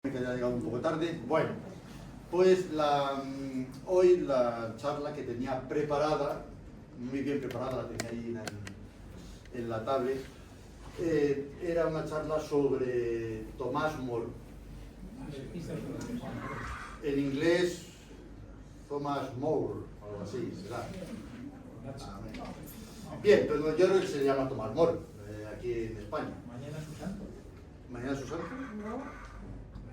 Que haya llegado un poco tarde. Bueno, pues hoy la charla que tenía preparada, muy bien preparada, la tenía ahí en la tablet, era una charla sobre Tomás Moro. En inglés, Thomas More, algo así, será. Bien, pero yo creo que se llama Tomás Moro, aquí en España. Mañana es su santo. ¿Mañana es su santo?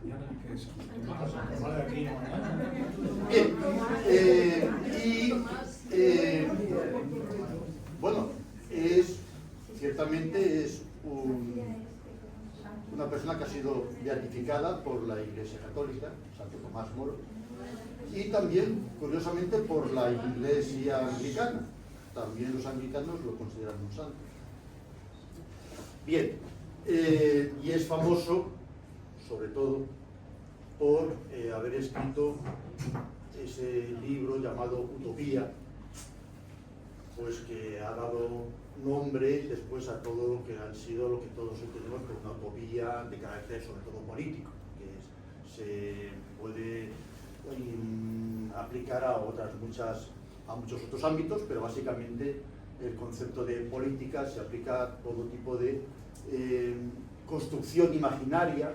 Mañana, ¿qué es? Tomás de aquí, mañana. Bien, bueno, ciertamente es una persona que ha sido beatificada por la Iglesia Católica, Santo Tomás Moro, y también, curiosamente, por la Iglesia Anglicana. También los anglicanos lo consideran un santo. Bien, y es famoso, sobre todo, por haber escrito ese libro llamado Utopía, pues que ha dado nombre después a todo lo que han sido lo que todos entendemos por una utopía de carácter sobre todo político, que se puede aplicar a muchos otros ámbitos, pero básicamente el concepto de política se aplica a todo tipo de construcción imaginaria,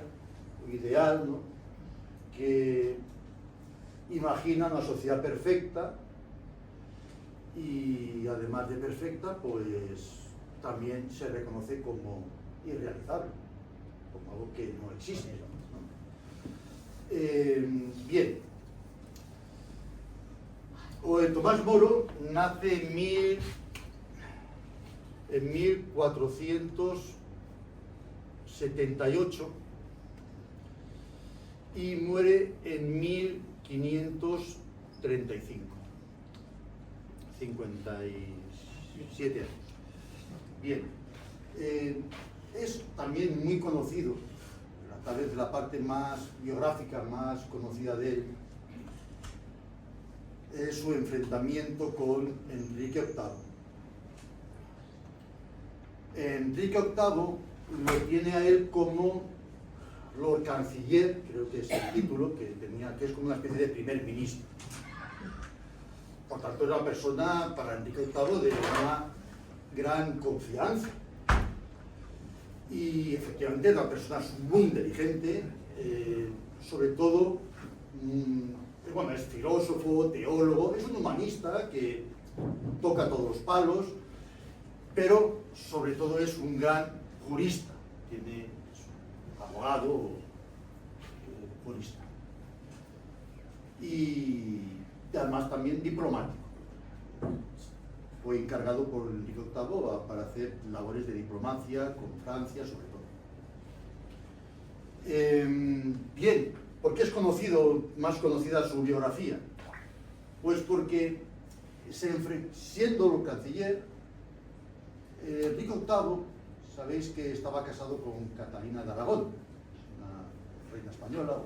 ideal, ¿no?, que imagina una sociedad perfecta y además de perfecta, pues también se reconoce como irrealizable, como algo que no existe, ¿no? Bien, Tomás Moro nace en 1478 y muere en 1535, 57 años. Bien, es también muy conocido, tal vez la parte más biográfica, más conocida de él, es su enfrentamiento con Enrique VIII. Enrique VIII lo tiene a él como Lord Canciller, creo que es el título que tenía, que es como una especie de primer ministro. Por tanto, era una persona para Enrique VIII de una gran confianza. Y efectivamente era una persona muy inteligente, sobre todo, bueno, es filósofo, teólogo, es un humanista que toca todos los palos, pero sobre todo es un gran jurista, tiene abogado, jurista, y además también diplomático. Fue encargado por Enrique VIII para hacer labores de diplomacia con Francia, sobre todo. Bien, ¿por qué es más conocida su biografía? Pues porque, siendo canciller, Enrique VIII, sabéis que estaba casado con Catalina de Aragón, una reina española,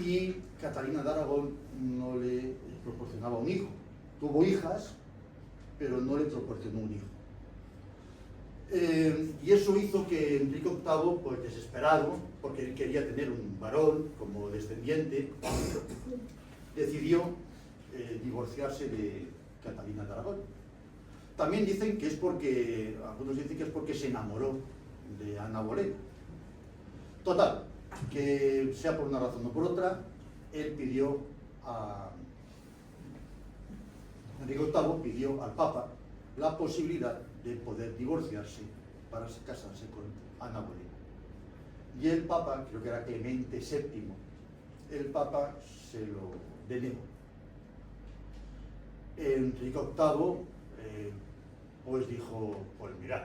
y Catalina de Aragón no le proporcionaba un hijo. Tuvo hijas, pero no le proporcionó un hijo. Y eso hizo que Enrique VIII, pues desesperado, porque él quería tener un varón como descendiente, decidió divorciarse de Catalina de Aragón. También dicen que es algunos dicen que es porque se enamoró de Ana Bolena. Total, que sea por una razón o por otra, él Enrique VIII pidió al Papa la posibilidad de poder divorciarse para casarse con Ana Bolena. Y el Papa, creo que era Clemente VII, el Papa se lo denegó. Enrique VIII pues dijo, pues mirad,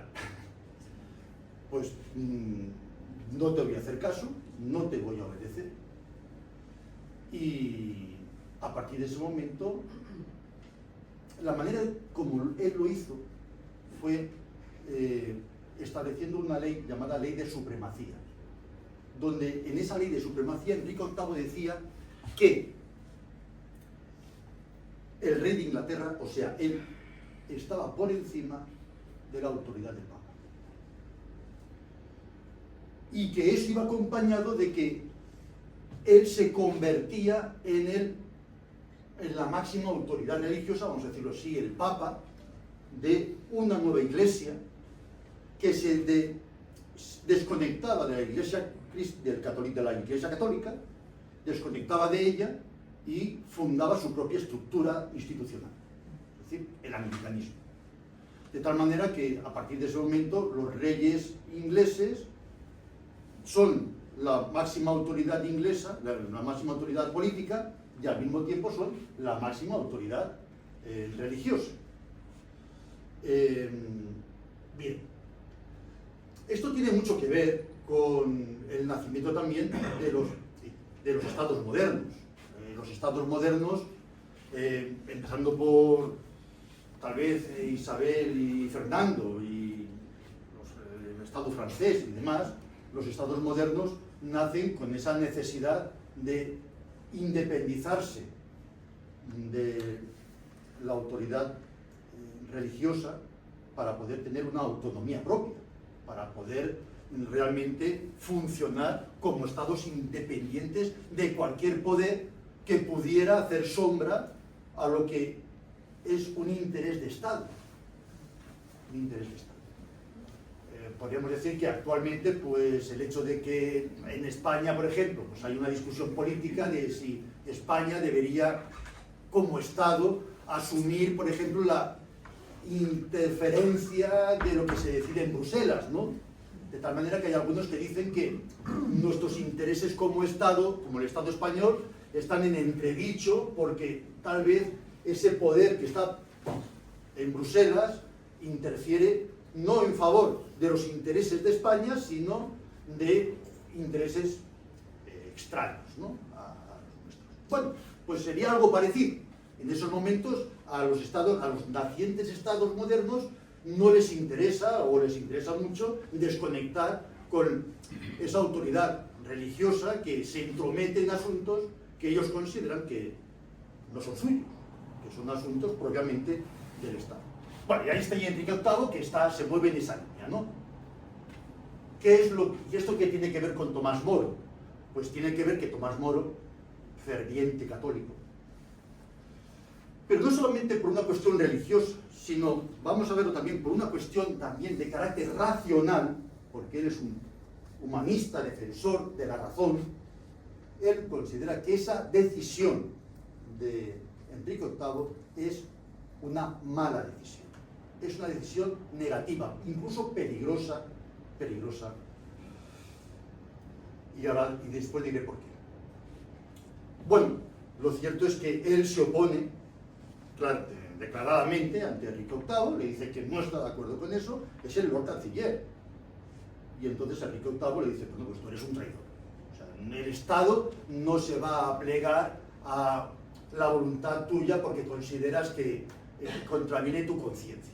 pues no te voy a hacer caso, no te voy a obedecer. Y a partir de ese momento, la manera como él lo hizo fue estableciendo una ley llamada Ley de Supremacía, donde en esa Ley de Supremacía Enrique VIII decía que el rey de Inglaterra, o sea, él, estaba por encima de la autoridad del Papa. y que eso iba acompañado de que él se convertía en la máxima autoridad religiosa, vamos a decirlo así, el Papa, de una nueva iglesia que se desconectaba de la iglesia católica, desconectaba de ella y fundaba su propia estructura institucional, es decir, el anglicanismo. De tal manera que a partir de ese momento los reyes ingleses son la máxima autoridad inglesa, la máxima autoridad política, y al mismo tiempo son la máxima autoridad religiosa. Bien, esto tiene mucho que ver con el nacimiento también de los estados modernos. Los estados modernos, empezando por tal vez Isabel y Fernando y el estado francés y demás, los estados modernos nacen con esa necesidad de independizarse de la autoridad religiosa para poder tener una autonomía propia, para poder realmente funcionar como estados independientes de cualquier poder que pudiera hacer sombra a lo que es un interés de Estado. Un interés de Estado. Podríamos decir que actualmente, pues, el hecho de que en España, por ejemplo, pues hay una discusión política de si España debería, como Estado, asumir, por ejemplo, la interferencia de lo que se decide en Bruselas, ¿no? De tal manera que hay algunos que dicen que nuestros intereses como Estado, como el Estado español, están en entredicho porque tal vez ese poder que está en Bruselas interfiere no en favor de los intereses de España, sino de intereses extraños, ¿no? a los nuestros. Bueno, pues sería algo parecido. En esos momentos a los nacientes estados modernos no les interesa, o les interesa mucho, desconectar con esa autoridad religiosa que se entromete en asuntos que ellos consideran que no son suyos, que son asuntos propiamente del Estado. Bueno, y ahí está Enrique VIII, que se mueve en esa línea, ¿no? ¿Y esto qué tiene que ver con Tomás Moro? Pues tiene que ver que Tomás Moro, ferviente católico, pero no solamente por una cuestión religiosa, sino, vamos a verlo también, por una cuestión también de carácter racional, porque él es un humanista, defensor de la razón. Él considera que esa decisión de Enrique VIII es una mala decisión, es una decisión negativa, incluso peligrosa, y después diré por qué. Bueno, lo cierto es que él se opone declaradamente ante Enrique VIII, le dice que no está de acuerdo con eso, es el Lord Canciller. Y entonces Enrique VIII le dice, bueno, pues tú eres un traidor. O sea, el Estado no se va a plegar a la voluntad tuya porque consideras que contraviene tu conciencia.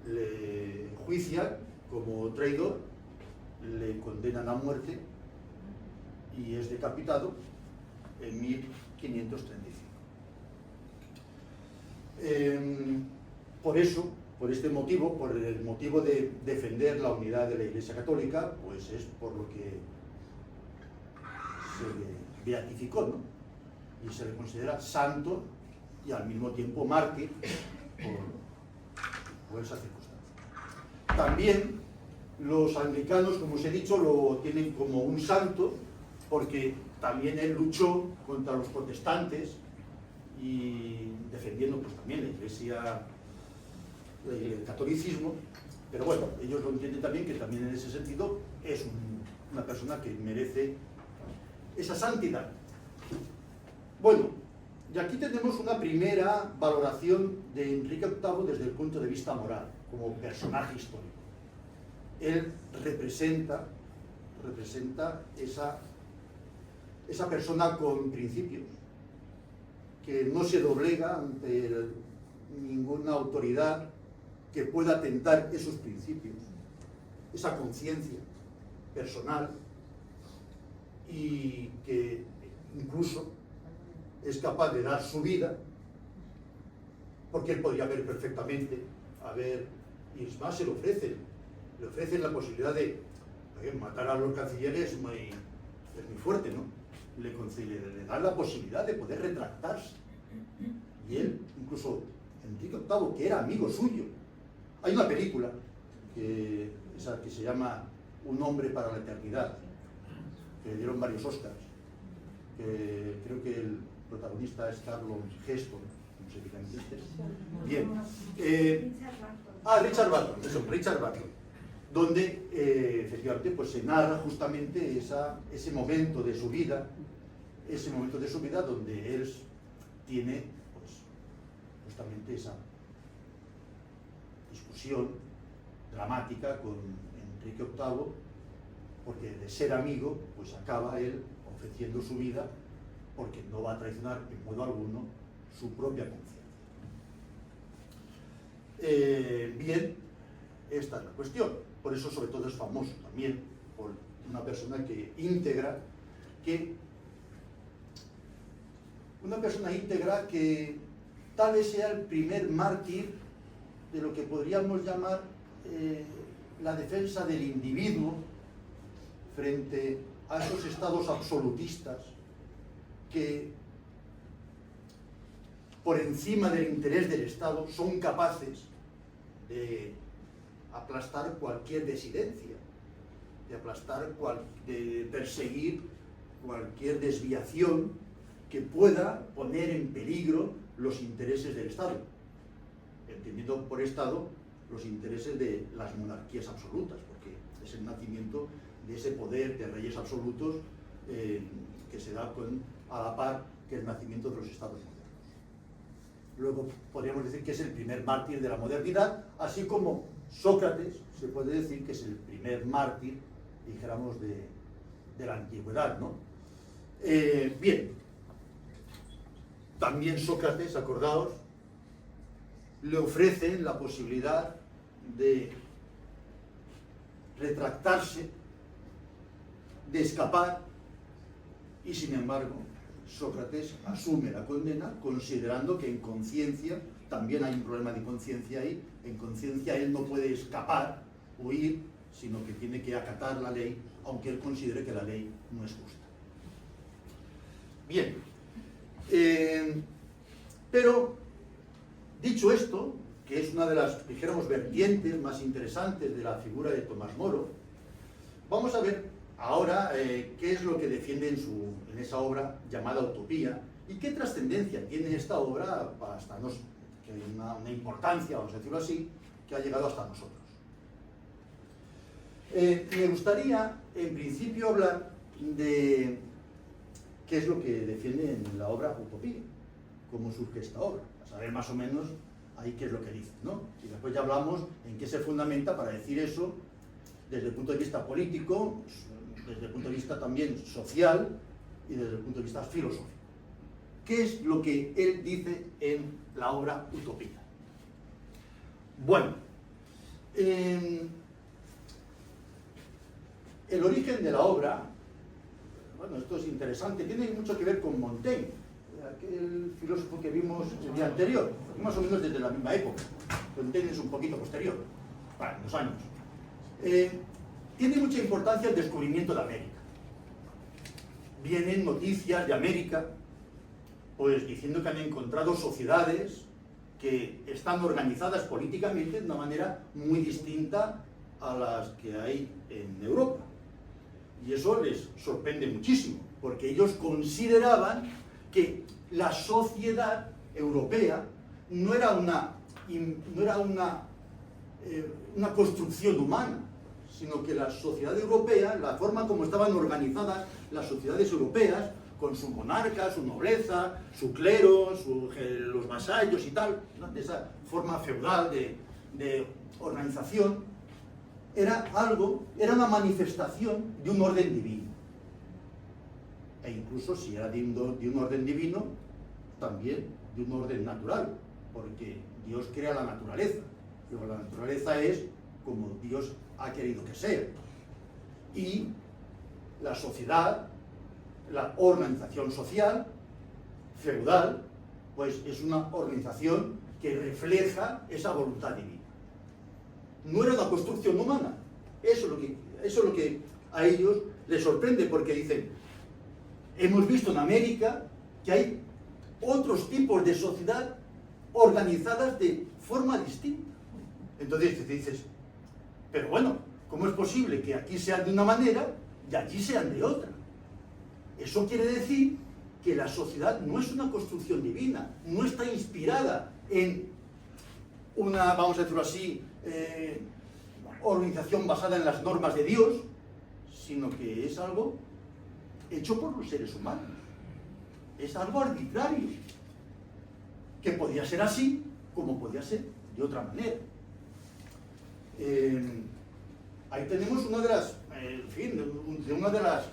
Le enjuician como traidor, le condenan a muerte y es decapitado en 1535. Por este motivo, por el motivo de defender la unidad de la Iglesia Católica, pues es por lo que se le beatificó, ¿no? Y se le considera santo y al mismo tiempo mártir por esa circunstancia. También los anglicanos, como os he dicho, lo tienen como un santo porque también él luchó contra los protestantes y defendiendo pues también la Iglesia, el catolicismo, pero bueno, ellos lo entienden también que también en ese sentido es una persona que merece esa santidad. Bueno, y aquí tenemos una primera valoración de Enrique VIII desde el punto de vista moral, como personaje histórico. Él representa esa persona con principios, que no se doblega ante ninguna autoridad que pueda atentar esos principios, esa conciencia personal, y que incluso es capaz de dar su vida, porque él podría perfectamente y es más, se le ofrecen la posibilidad de matar a los cancilleres es muy fuerte, ¿no? Le da la posibilidad de poder retractarse. Y él, incluso Enrique VIII, que era amigo suyo. Hay una película que se llama Un hombre para la eternidad, que le dieron varios Oscars, que creo que el protagonista es Carlton Heston, no sé qué es. Bien. Richard Burton, donde efectivamente pues, se narra justamente ese momento de su vida, donde él tiene pues, justamente esa discusión dramática con Enrique VIII, porque de ser amigo, pues acaba él ofreciendo su vida, porque no va a traicionar en modo alguno su propia conciencia. Bien, esta es la cuestión. Por eso, sobre todo, es famoso también por una persona íntegra que tal vez sea el primer mártir de lo que podríamos llamar la defensa del individuo frente a esos estados absolutistas que, por encima del interés del Estado, son capaces de aplastar cualquier disidencia, de perseguir cualquier desviación que pueda poner en peligro los intereses del Estado, entendiendo por Estado los intereses de las monarquías absolutas, porque es el nacimiento de ese poder de reyes absolutos que se da a la par que el nacimiento de los estados modernos. Luego podríamos decir que es el primer mártir de la modernidad, así como Sócrates se puede decir que es el primer mártir, dijéramos, de la antigüedad, ¿no? Bien, también Sócrates, acordaos, le ofrece la posibilidad de retractarse, de escapar, y sin embargo Sócrates asume la condena, considerando que en conciencia también hay un problema de conciencia ahí. En conciencia él no puede escapar, huir, sino que tiene que acatar la ley, aunque él considere que la ley no es justa. Bien, pero dicho esto, que es una de las, dijéramos, vertientes más interesantes de la figura de Tomás Moro, vamos a ver ahora qué es lo que defiende en esa obra llamada Utopía y qué trascendencia tiene esta obra hasta que una importancia, vamos a decirlo así, que ha llegado hasta nosotros. Me gustaría, en principio, hablar de qué es lo que defiende en la obra Utopía, cómo surge esta obra, a saber más o menos ahí qué es lo que dice, ¿no? Y después ya hablamos en qué se fundamenta para decir eso desde el punto de vista político, desde el punto de vista también social y desde el punto de vista filosófico. ¿Qué es lo que él dice en la obra Utopía? Bueno, el origen de la obra, bueno, esto es interesante, tiene mucho que ver con Montaigne, aquel filósofo que vimos el día anterior, más o menos desde la misma época. Montaigne es un poquito posterior, para unos años. Tiene mucha importancia el descubrimiento de América. Vienen noticias de América, pues diciendo que han encontrado sociedades que están organizadas políticamente de una manera muy distinta a las que hay en Europa. Y eso les sorprende muchísimo, porque ellos consideraban que la sociedad europea no era una construcción humana, sino que la sociedad europea, la forma como estaban organizadas las sociedades europeas, con su monarca, su nobleza, su clero, los vasallos y tal, ¿no? De esa forma feudal de organización, era una manifestación de un orden divino. E incluso si era de un orden divino, también de un orden natural, porque Dios crea la naturaleza, pero la naturaleza es como Dios ha querido que sea. Y la sociedad, la organización social, feudal, pues es una organización que refleja esa voluntad divina. No era una construcción humana. Eso es lo que a ellos les sorprende porque dicen, hemos visto en América que hay otros tipos de sociedad organizadas de forma distinta. Entonces te dices, pero bueno, ¿cómo es posible que aquí sean de una manera y allí sean de otra? Eso quiere decir que la sociedad no es una construcción divina, no está inspirada en una, vamos a decirlo así, organización basada en las normas de Dios, sino que es algo hecho por los seres humanos. Es algo arbitrario, que podía ser así, como podía ser de otra manera. Ahí tenemos una de las, en fin, una de las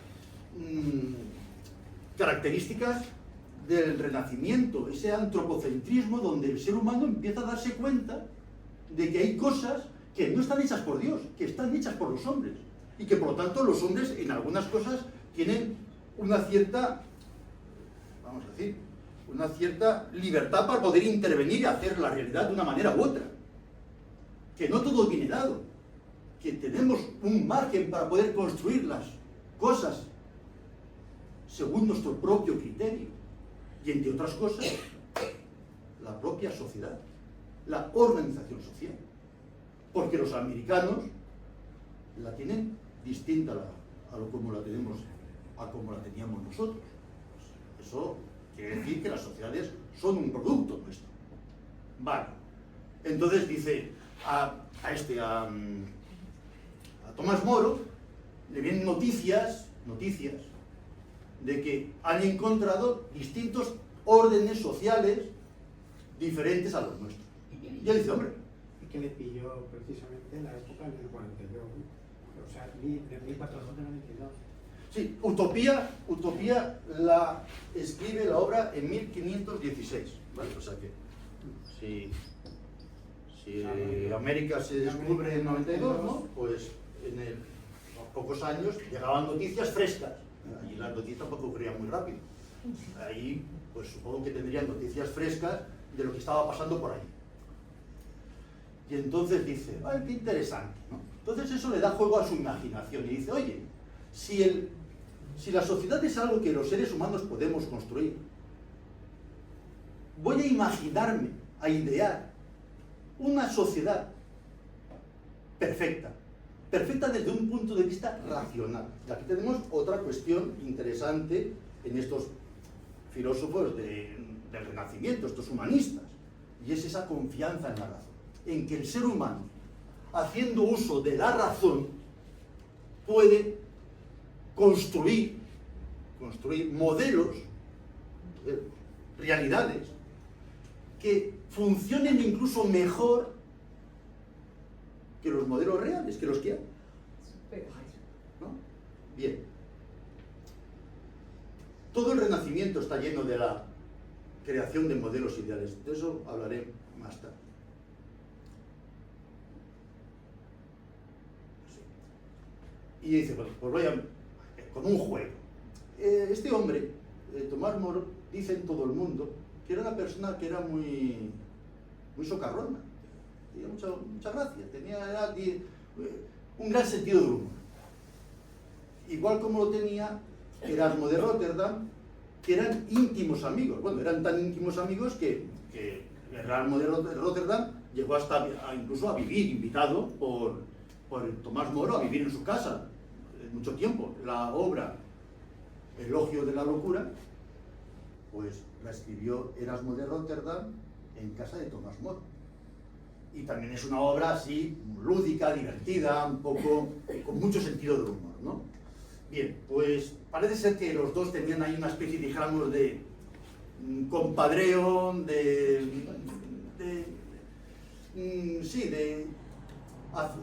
características del Renacimiento, ese antropocentrismo donde el ser humano empieza a darse cuenta de que hay cosas que no están hechas por Dios, que están hechas por los hombres, y que por lo tanto los hombres en algunas cosas tienen una cierta, vamos a decir, una cierta libertad para poder intervenir y hacer la realidad de una manera u otra, que no todo viene dado, que tenemos un margen para poder construir las cosas según nuestro propio criterio, y entre otras cosas, la propia sociedad, la organización social, porque los americanos la tienen distinta a lo como la tenemos, a como la teníamos nosotros. Eso quiere decir que las sociedades son un producto nuestro. Vale. Entonces dice a Tomás Moro le vienen noticias de que han encontrado distintos órdenes sociales diferentes a los nuestros. Y él dice, hombre, y que le pilló precisamente en la época del 42, o sea, de 1492. Sí, Utopía la escribe la obra en 1516, ¿vale? O sea que si América se descubre en 92, ¿no? Pues a pocos años llegaban noticias frescas. Allí las noticias tampoco ocurrían muy rápido. Ahí, pues supongo que tendrían noticias frescas de lo que estaba pasando por ahí. Y entonces dice, ¡ay, qué interesante!, ¿no? Entonces eso le da juego a su imaginación y dice, oye, si la sociedad es algo que los seres humanos podemos construir, voy a imaginarme, a idear una sociedad perfecta desde un punto de vista racional. Y aquí tenemos otra cuestión interesante en estos filósofos del Renacimiento, estos humanistas, y es esa confianza en la razón, en que el ser humano, haciendo uso de la razón, puede construir modelos, realidades, que funcionen incluso mejor que los modelos reales, que los que hay, ¿no? Bien. Todo el Renacimiento está lleno de la creación de modelos ideales. De eso hablaré más tarde. Sí. Y dice, bueno, pues voy a... como un juego. Este hombre, Tomás Moro, dice en todo el mundo que era una persona que era muy socarrona. Tenía mucha gracia, tenía un gran sentido del humor. Igual como lo tenía Erasmo de Róterdam, que eran íntimos amigos. Bueno, eran tan íntimos amigos que Erasmo de Róterdam llegó hasta incluso a vivir, invitado por Tomás Moro, a vivir en su casa mucho tiempo. La obra Elogio de la locura, pues la escribió Erasmo de Róterdam en casa de Tomás Moro. Y también es una obra así, lúdica, divertida, un poco, con mucho sentido del humor, ¿no? Bien, pues parece ser que los dos tenían ahí una especie, digamos, de compadreo, de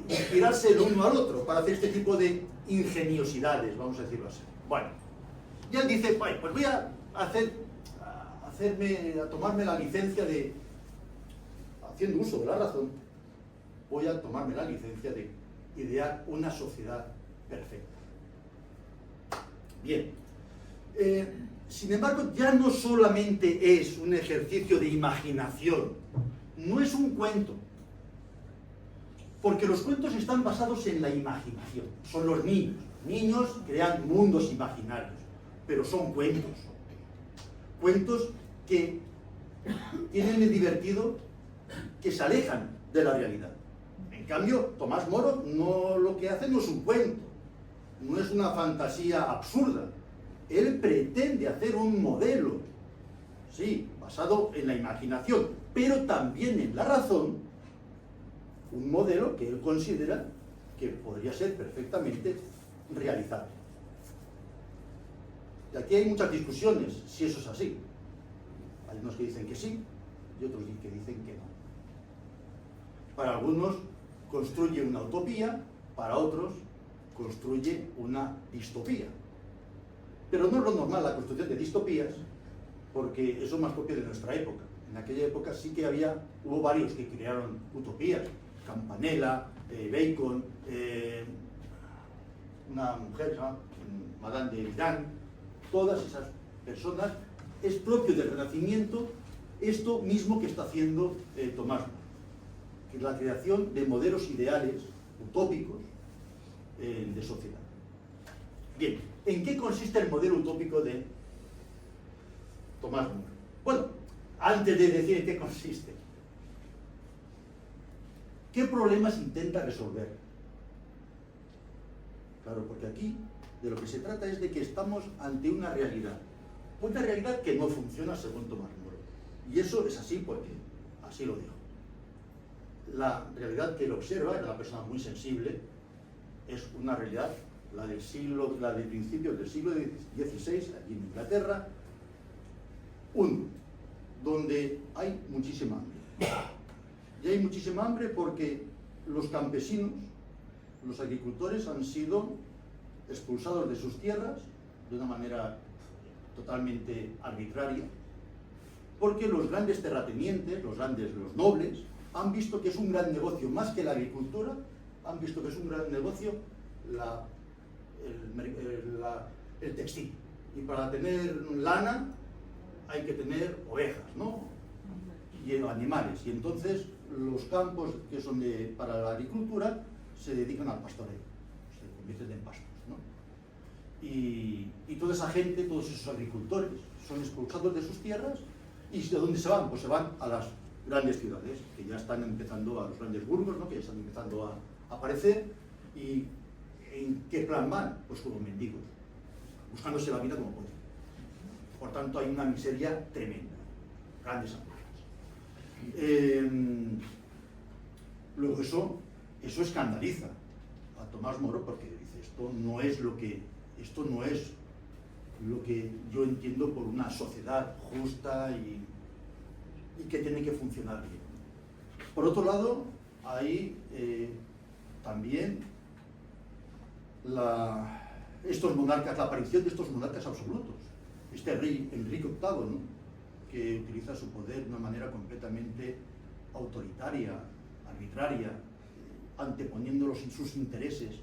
inspirarse el uno al otro para hacer este tipo de ingeniosidades, vamos a decirlo así. Bueno, y él dice, pues voy a tomarme la licencia de, haciendo uso de la razón, voy a tomarme la licencia de idear una sociedad perfecta. Bien, sin embargo, ya no solamente es un ejercicio de imaginación, no es un cuento, porque los cuentos están basados en la imaginación, son los niños. niños crean mundos imaginarios, pero son cuentos. Cuentos que tienen el divertido que se alejan de la realidad. En cambio, Tomás Moro lo que hace no es un cuento, no es una fantasía absurda. Él pretende hacer un modelo, sí, basado en la imaginación, pero también en la razón, un modelo que él considera que podría ser perfectamente realizable. Y aquí hay muchas discusiones si eso es así. Hay unos que dicen que sí y otros que dicen que no. Para algunos construye una utopía, para otros construye una distopía. Pero no es lo normal la construcción de distopías, porque eso es más propio de nuestra época. En aquella época sí que hubo varios que crearon utopías. Campanella, Bacon, una mujer, ¿no? Madame de Irán, todas esas personas. Es propio del Renacimiento esto mismo que está haciendo Tomás Moro, que es la creación de modelos ideales, utópicos, de sociedad. Bien, ¿en qué consiste el modelo utópico de Tomás Moro? Bueno, antes de decir en qué consiste, ¿qué problemas intenta resolver? Claro, porque aquí de lo que se trata es de que estamos ante una realidad que no funciona según Tomás Moro. Y eso es así porque así lo dijo. La realidad que él observa, era una persona muy sensible, es una realidad, la de principios del siglo XVI, aquí en Inglaterra, donde hay muchísima hambre. Y hay muchísima hambre porque los campesinos, los agricultores han sido expulsados de sus tierras de una manera totalmente arbitraria, porque los grandes terratenientes, los nobles, han visto que es un gran negocio, más que la agricultura, han visto que es un gran negocio el textil. Y para tener lana hay que tener ovejas, ¿no? Y animales. Y entonces los campos que son para la agricultura se dedican al pastoreo, se convierten en pastos, ¿no? Y toda esa gente, todos esos agricultores, son expulsados de sus tierras. ¿Y de dónde se van? Pues se van a las grandes ciudades, que ya están empezando, a los grandes burgos, ¿no? Que ya están empezando a aparecer. ¿Y en qué plan van? Pues como mendigos, buscándose la vida como pueden. Por tanto, hay una miseria tremenda, grandes hambrientas. Luego eso escandaliza a Tomás Moro, porque dice, esto no es lo que yo entiendo por una sociedad justa y que tiene que funcionar bien. Por otro lado, hay también la aparición de estos monarcas absolutos. Este rey Enrique VIII, ¿no? Que utiliza su poder de una manera completamente autoritaria, arbitraria, anteponiendo sus intereses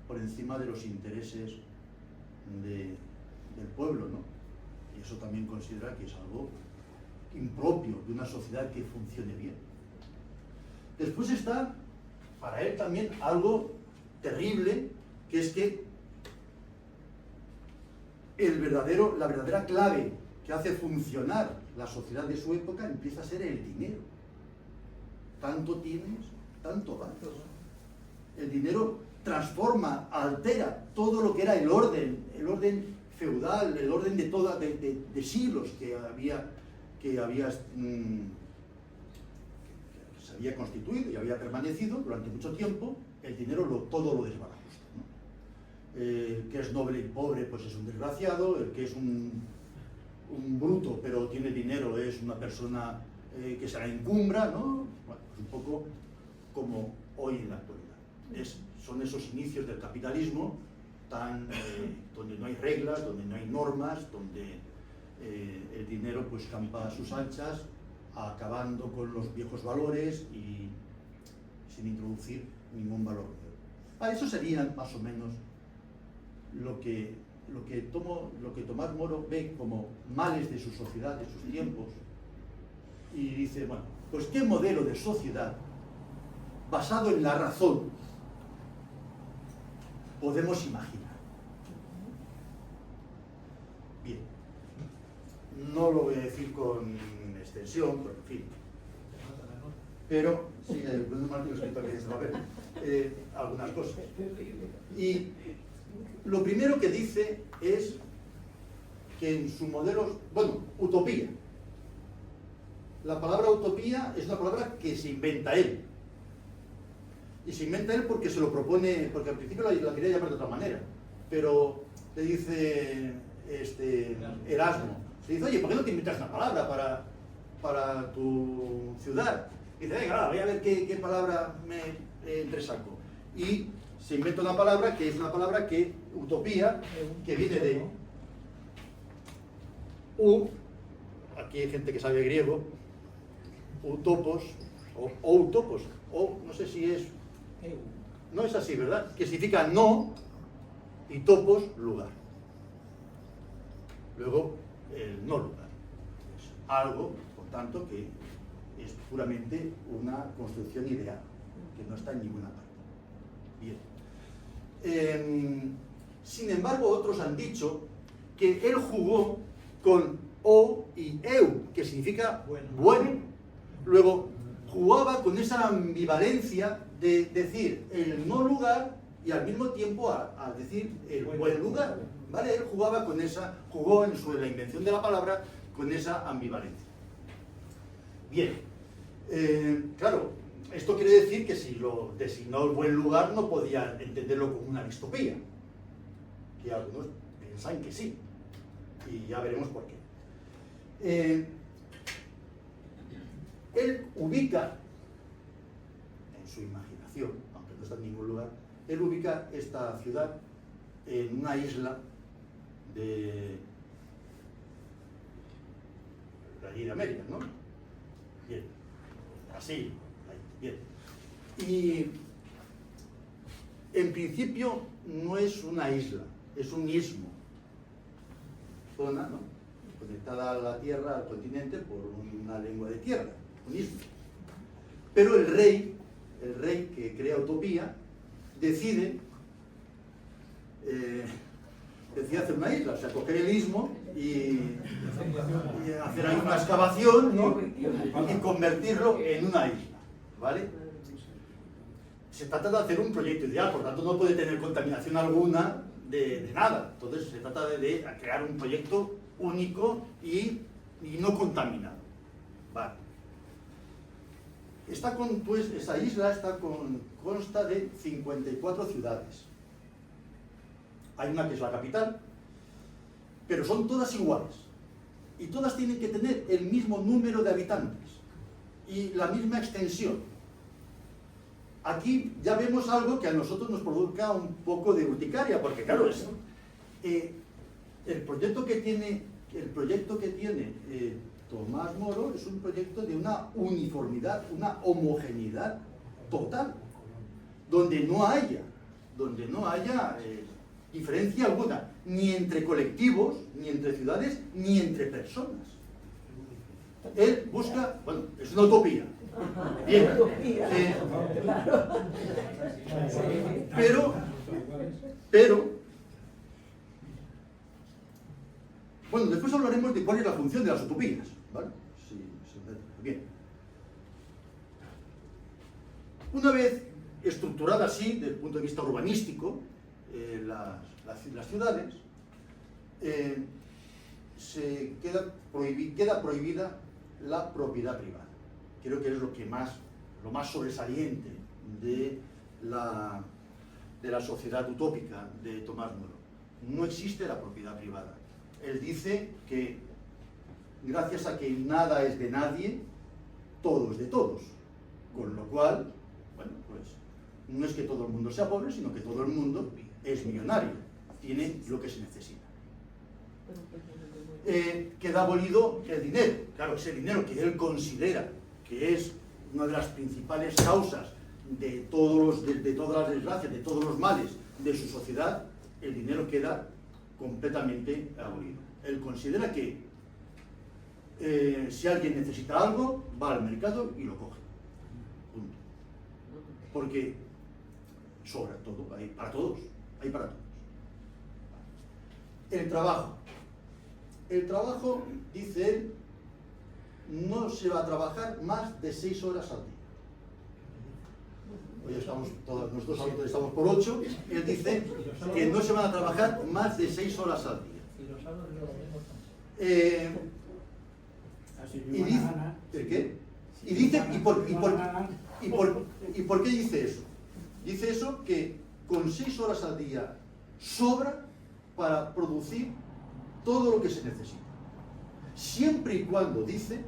por encima de los intereses del pueblo, ¿no? Y eso también considera que es algo impropio de una sociedad que funcione bien. Después está, para él también, algo terrible, que es que la verdadera clave que hace funcionar la sociedad de su época empieza a ser el dinero. Tanto tienes, tanto ganas. El dinero transforma, altera todo lo que era el orden feudal, el orden de siglos que se había constituido y había permanecido durante mucho tiempo. El dinero todo lo desbarajusta, ¿no? El que es noble y pobre pues es un desgraciado, el que es un bruto pero tiene dinero es una persona que se la encumbra, ¿no? Bueno, pues un poco como hoy en la actualidad. Son esos inicios del capitalismo donde no hay reglas, donde no hay normas, donde el dinero pues campa a sus anchas, acabando con los viejos valores y sin introducir ningún valor nuevo. Eso sería más o menos lo que Tomás Moro ve como males de su sociedad, de sus tiempos, y dice, bueno, pues ¿qué modelo de sociedad basado en la razón podemos imaginar. Bien, no lo voy a decir con extensión, pero en fin. Pero, sí, Bruno Martín escrito aquí en este papel, algunas cosas. Y lo primero que dice es que en su modelo, bueno, utopía. La palabra utopía es una palabra que se inventa él. Y se inventa él porque se lo propone, porque al principio la quería llamar de otra manera. Pero le dice Erasmo, le dice, oye, ¿por qué no te inventas una palabra para tu ciudad? Y dice, venga, voy a ver qué palabra me entresaco. Y se inventa una palabra que es una palabra que, utopía, que viene de aquí hay gente que sabe griego, utopos, o utopos, o no sé si es, no es así, ¿verdad? Que significa no, y topos, lugar. Luego, el no lugar. Es algo, por tanto, que es puramente una construcción ideal, que no está en ninguna parte. Bien. Sin embargo, otros han dicho que él jugó con o y eu, que significa bueno. Luego, jugaba con esa ambivalencia de decir el no lugar y al mismo tiempo a decir el buen lugar. ¿Vale? Él jugaba con jugó en la invención de la palabra con esa ambivalencia. Bien. Claro, esto quiere decir que si lo designó el buen lugar no podía entenderlo como una distopía. Que algunos piensan que sí. Y ya veremos por qué. Él ubica, en su imaginación, aunque no está en ningún lugar, él ubica esta ciudad en una isla de allí de América, ¿no? Bien, así, ahí, bien. Y en principio no es una isla, es un istmo, zona, ¿no?, conectada a la tierra, al continente, por una lengua de tierra, un istmo. Pero el rey que crea Utopía, decide hacer una isla, o sea, coger el istmo y hacer ahí una excavación, ¿no?, y convertirlo en una isla, ¿vale? Se trata de hacer un proyecto ideal, por tanto no puede tener contaminación alguna de nada. Entonces se trata de crear un proyecto único y no contaminado. Vale. Pues, esa isla consta de 54 ciudades. Hay una que es la capital, pero son todas iguales. Y todas tienen que tener el mismo número de habitantes y la misma extensión. Aquí ya vemos algo que a nosotros nos provoca un poco de urticaria, porque claro, el proyecto que tiene Tomás Moro es un proyecto de una uniformidad, una homogeneidad total, donde no haya diferencia alguna, ni entre colectivos, ni entre ciudades, ni entre personas. Él busca, bueno, es una utopía. Bien, pero, bueno, después hablaremos de cuál es la función de las utopías, ¿vale? Sí, bien. Una vez estructurada así, desde el punto de vista urbanístico, las ciudades, queda prohibida la propiedad privada. Creo que es lo más sobresaliente de la sociedad utópica de Tomás Moro. No existe la propiedad privada. Él dice que gracias a que nada es de nadie, todo es de todos. Con lo cual, bueno, pues no es que todo el mundo sea pobre, sino que todo el mundo es millonario, tiene lo que se necesita. Queda abolido el dinero. Claro, ese dinero que él considera que es una de las principales causas de todas las desgracias, de todos los males de su sociedad, el dinero queda completamente abolido. Él considera que si alguien necesita algo, va al mercado y lo coge. Punto. Porque sobra todo, para todos. hay para todos. El trabajo. El trabajo, dice él, no se va a trabajar más de 6 horas al día. Hoy estamos, todos nosotros estamos por 8, él dice que no se van a trabajar más de 6 horas al día. Y dice, ¿el qué? Y dice, ¿y por qué dice eso? Dice eso que con 6 horas al día sobra para producir todo lo que se necesita. Siempre y cuando, dice,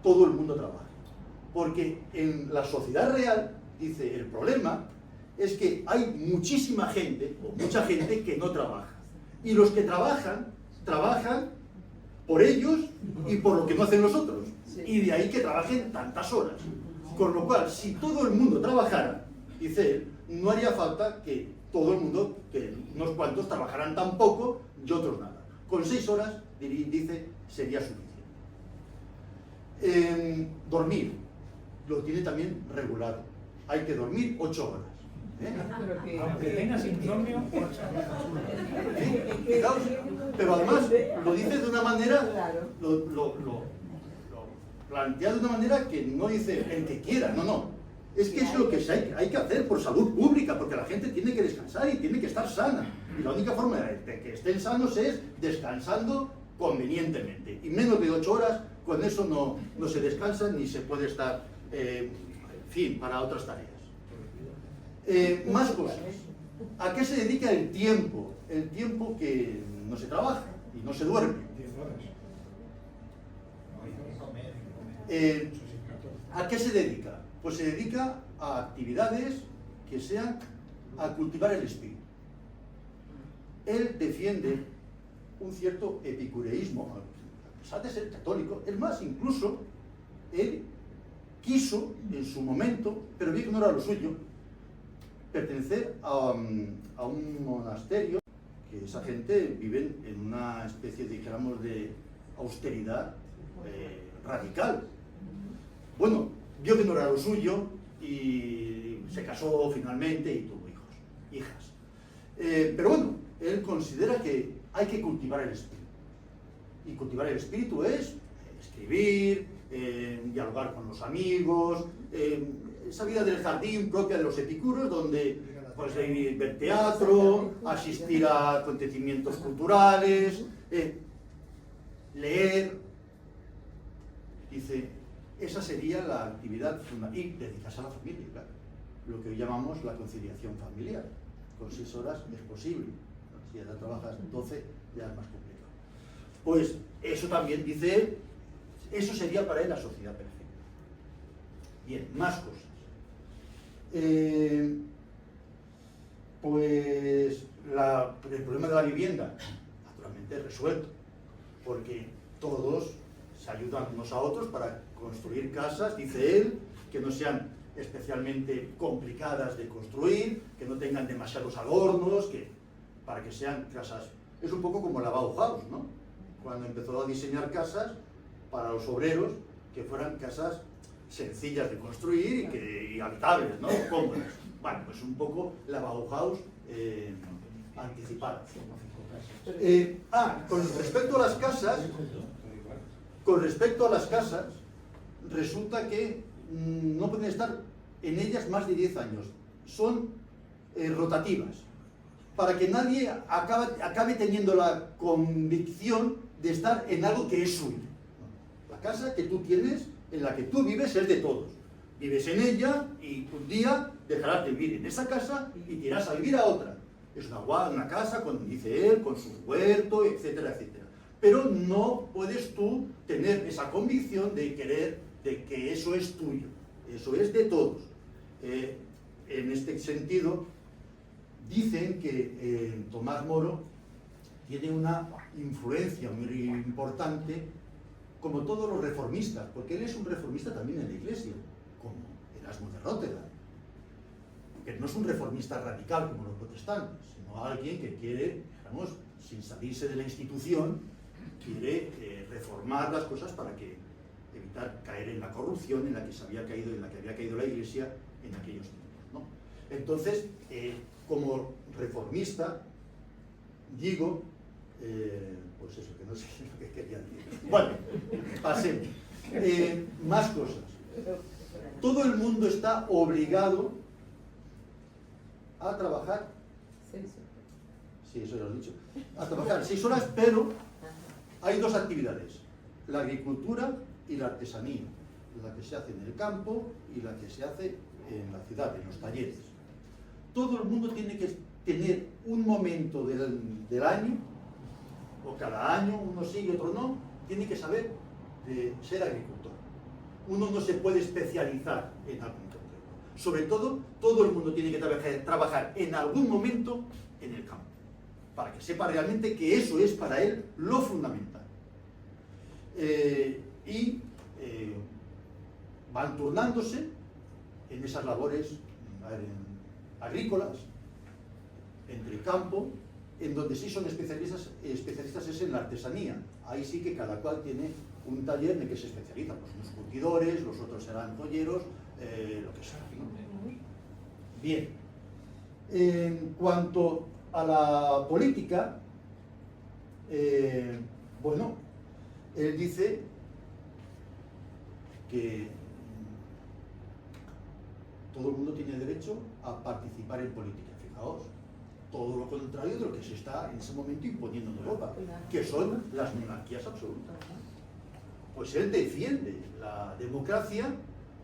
todo el mundo trabaja. Porque en la sociedad real, dice, el problema es que hay muchísima gente, o mucha gente, que no trabaja. Y los que trabajan, trabajan por ellos y por lo que no hacen los otros. Y de ahí que trabajen tantas horas. Con lo cual, si todo el mundo trabajara, dice él, no haría falta que todo el mundo, que unos cuantos trabajaran tan poco y otros nada. Con 6 horas, dice, sería suficiente. Dormir. Lo tiene también regulado. Hay que dormir 8 horas. Aunque tengas insomnio, Fijaos, pero además lo dice de una manera, lo plantea de una manera que no dice el que quiera, no. Es que es lo que hay que hacer por salud pública, porque la gente tiene que descansar y tiene que estar sana. Y la única forma de que estén sanos es descansando convenientemente. Y menos de 8 horas, con eso no se descansa ni se puede estar, en fin, para otras tareas. Más cosas. ¿A qué se dedica el tiempo? El tiempo que no se trabaja y no se duerme. 10 horas. ¿A qué se dedica? Pues se dedica a actividades que sean a cultivar el espíritu. Él defiende un cierto epicureísmo, a pesar de ser católico. Es más, incluso, él quiso en su momento, pero vio que no era lo suyo, pertenecer a un monasterio, que esa gente vive en una especie, dijéramos, de austeridad radical. Bueno, vio que no era lo suyo y se casó finalmente y tuvo hijas. Pero bueno, él considera que hay que cultivar el espíritu. Y cultivar el espíritu es escribir, dialogar con los amigos, esa vida del jardín propia de los epicúreos, donde pues, ver teatro, asistir a acontecimientos culturales, leer. Dice, esa sería la actividad fundamental. Y dedicarse a la familia, claro. Lo que hoy llamamos la conciliación familiar. Con 6 horas es posible. Si ya trabajas 12, ya es más complicado. Pues eso también, dice él, eso sería para él la sociedad perfecta. Bien, más cosas. Pues el problema de la vivienda, naturalmente resuelto, porque todos se ayudan unos a otros para construir casas, dice él, que no sean especialmente complicadas de construir, que no tengan demasiados adornos, para que sean casas. Es un poco como la Bauhaus, ¿no? Cuando empezó a diseñar casas para los obreros, que fueran casas sencillas de construir y habitables, ¿no? Cómodas. Bueno, pues un poco la Bauhaus anticipada. Con respecto a las casas, resulta que no pueden estar en ellas más de 10 años. Son rotativas, para que nadie acabe teniendo la convicción de estar en algo que es suyo. La casa que tú tienes, en la que tú vives, es de todos. Vives en ella y un día dejarás de vivir en esa casa y te irás a vivir a otra. Es una casa, dice él, con su huerto, etcétera, etcétera. Pero no puedes tú tener esa convicción de que eso es tuyo. Eso es de todos. En este sentido, dicen que Tomás Moro tiene una influencia muy importante, como todos los reformistas, porque él es un reformista también en la Iglesia, como Erasmo de Róterdam. Que no es un reformista radical como los protestantes, sino alguien que quiere, digamos, sin salirse de la institución, quiere reformar las cosas para evitar caer en la corrupción en la que había caído la Iglesia en aquellos tiempos, ¿no? Entonces, como reformista, digo, pues eso, que no sé lo que quería decir. Bueno, pasemos. Más cosas. Todo el mundo está obligado a trabajar. Sí, eso lo he dicho. A trabajar 6 horas, pero hay 2 actividades: la agricultura y la artesanía, la que se hace en el campo y la que se hace en la ciudad, en los talleres. Todo el mundo tiene que tener un momento del año, o cada año, uno sí y otro no, tiene que saber de ser agricultor. Uno no se puede especializar en algo en concreto. Sobre todo el mundo tiene que trabajar en algún momento en el campo, para que sepa realmente que eso es para él lo fundamental. Van turnándose en esas labores agrícolas, entre campo, en donde sí son especialistas es en la artesanía. Ahí sí que cada cual tiene un taller en el que se especializa, pues unos curtidores, los otros serán joyeros, lo que sea, ¿no? Bien. En cuanto a la política, bueno, él dice que todo el mundo tiene derecho a participar en política. Fijaos, todo lo contrario de lo que se está en ese momento imponiendo en Europa, que son las monarquías absolutas. Pues él defiende la democracia,